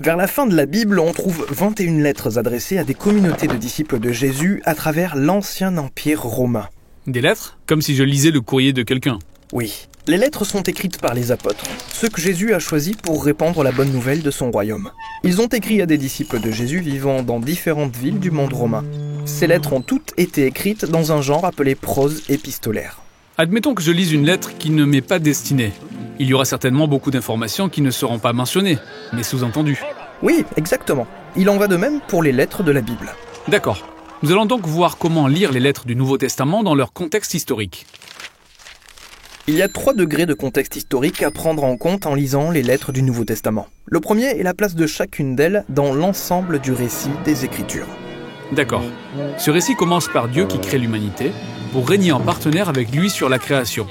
Vers la fin de la Bible, on trouve 21 lettres adressées à des communautés de disciples de Jésus à travers l'ancien empire romain. Des lettres? Comme si je lisais le courrier de quelqu'un. Oui, les lettres sont écrites par les apôtres, ceux que Jésus a choisis pour répandre la bonne nouvelle de son royaume. Ils ont écrit à des disciples de Jésus vivant dans différentes villes du monde romain. Ces lettres ont toutes été écrites dans un genre appelé prose épistolaire. Admettons que je lise une lettre qui ne m'est pas destinée. Il y aura certainement beaucoup d'informations qui ne seront pas mentionnées, mais sous-entendues. Oui, exactement. Il en va de même pour les lettres de la Bible. D'accord. Nous allons donc voir comment lire les lettres du Nouveau Testament dans leur contexte historique. Il y a 3 degrés de contexte historique à prendre en compte en lisant les lettres du Nouveau Testament. Le premier est la place de chacune d'elles dans l'ensemble du récit des Écritures. D'accord. Ce récit commence par Dieu qui crée l'humanité pour régner en partenaire avec lui sur la création.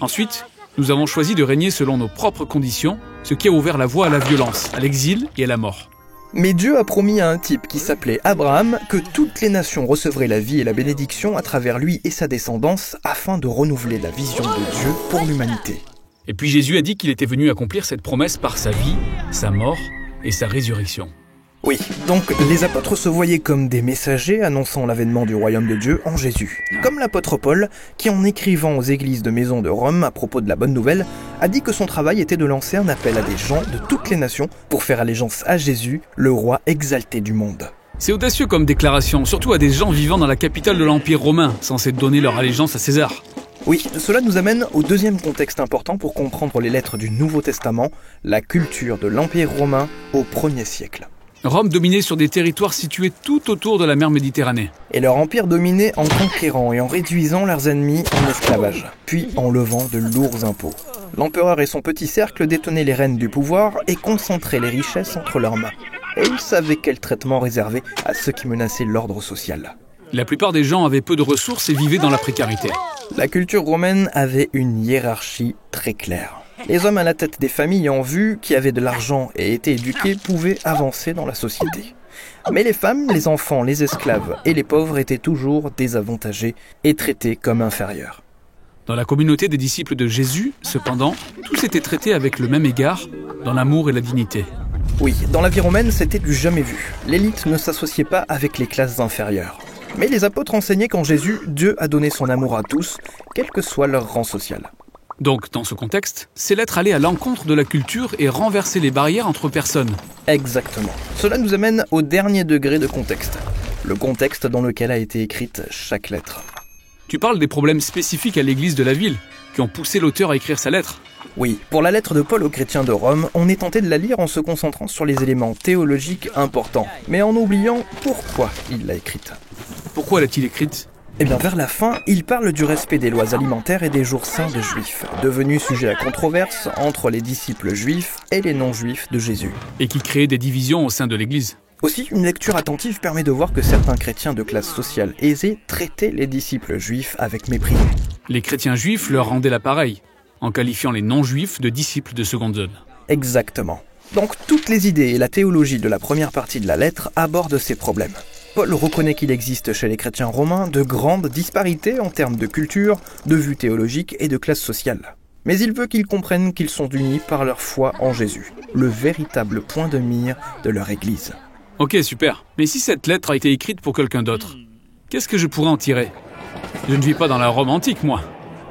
Ensuite, nous avons choisi de régner selon nos propres conditions, ce qui a ouvert la voie à la violence, à l'exil et à la mort. Mais Dieu a promis à un type qui s'appelait Abraham que toutes les nations recevraient la vie et la bénédiction à travers lui et sa descendance afin de renouveler la vision de Dieu pour l'humanité. Et puis Jésus a dit qu'il était venu accomplir cette promesse par sa vie, sa mort et sa résurrection. Oui, donc les apôtres se voyaient comme des messagers annonçant l'avènement du royaume de Dieu en Jésus. Comme l'apôtre Paul, qui en écrivant aux églises de Maison de Rome à propos de la bonne nouvelle, a dit que son travail était de lancer un appel à des gens de toutes les nations pour faire allégeance à Jésus, le roi exalté du monde. C'est audacieux comme déclaration, surtout à des gens vivant dans la capitale de l'Empire romain, censés donner leur allégeance à César. Oui, cela nous amène au deuxième contexte important pour comprendre les lettres du Nouveau Testament, la culture de l'Empire romain au 1er siècle. Rome dominait sur des territoires situés tout autour de la mer Méditerranée. Et leur empire dominait en conquérant et en réduisant leurs ennemis en esclavage, puis en levant de lourds impôts. L'empereur et son petit cercle détenaient les rênes du pouvoir et concentraient les richesses entre leurs mains. Et ils savaient quel traitement réserver à ceux qui menaçaient l'ordre social. La plupart des gens avaient peu de ressources et vivaient dans la précarité. La culture romaine avait une hiérarchie très claire. Les hommes à la tête des familles en vue, qui avaient de l'argent et étaient éduqués, pouvaient avancer dans la société. Mais les femmes, les enfants, les esclaves et les pauvres étaient toujours désavantagés et traités comme inférieurs. Dans la communauté des disciples de Jésus, cependant, tous étaient traités avec le même égard, dans l'amour et la dignité. Oui, dans la vie romaine, c'était du jamais vu. L'élite ne s'associait pas avec les classes inférieures. Mais les apôtres enseignaient qu'en Jésus, Dieu a donné son amour à tous, quel que soit leur rang social. Donc, dans ce contexte, ces lettres allaient à l'encontre de la culture et renversaient les barrières entre personnes. Exactement. Cela nous amène au dernier degré de contexte. Le contexte dans lequel a été écrite chaque lettre. Tu parles des problèmes spécifiques à l'église de la ville, qui ont poussé l'auteur à écrire sa lettre. Oui, pour la lettre de Paul aux chrétiens de Rome, on est tenté de la lire en se concentrant sur les éléments théologiques importants, mais en oubliant pourquoi il l'a écrite. Pourquoi l'a-t-il écrite ? Eh bien, vers la fin, il parle du respect des lois alimentaires et des jours saints de juifs, devenu sujet à controverse entre les disciples juifs et les non-juifs de Jésus. Et qui créait des divisions au sein de l'église. Aussi, une lecture attentive permet de voir que certains chrétiens de classe sociale aisée traitaient les disciples juifs avec mépris. Les chrétiens juifs leur rendaient l'appareil, en qualifiant les non-juifs de disciples de seconde zone. Exactement. Donc, toutes les idées et la théologie de la première partie de la lettre abordent ces problèmes. Paul reconnaît qu'il existe chez les chrétiens romains de grandes disparités en termes de culture, de vue théologique et de classe sociale. Mais il veut qu'ils comprennent qu'ils sont unis par leur foi en Jésus, le véritable point de mire de leur Église. Ok, super. Mais si cette lettre a été écrite pour quelqu'un d'autre, qu'est-ce que je pourrais en tirer ? Je ne vis pas dans la Rome antique, moi.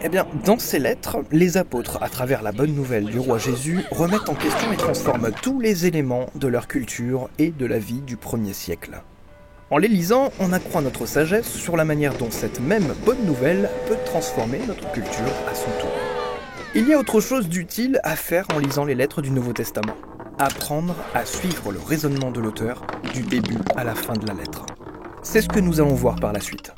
Eh bien, dans ces lettres, les apôtres, à travers la bonne nouvelle du roi Jésus, remettent en question et transforment tous les éléments de leur culture et de la vie du 1er siècle. En les lisant, on accroît notre sagesse sur la manière dont cette même bonne nouvelle peut transformer notre culture à son tour. Il y a autre chose d'utile à faire en lisant les lettres du Nouveau Testament. Apprendre à suivre le raisonnement de l'auteur du début à la fin de la lettre. C'est ce que nous allons voir par la suite.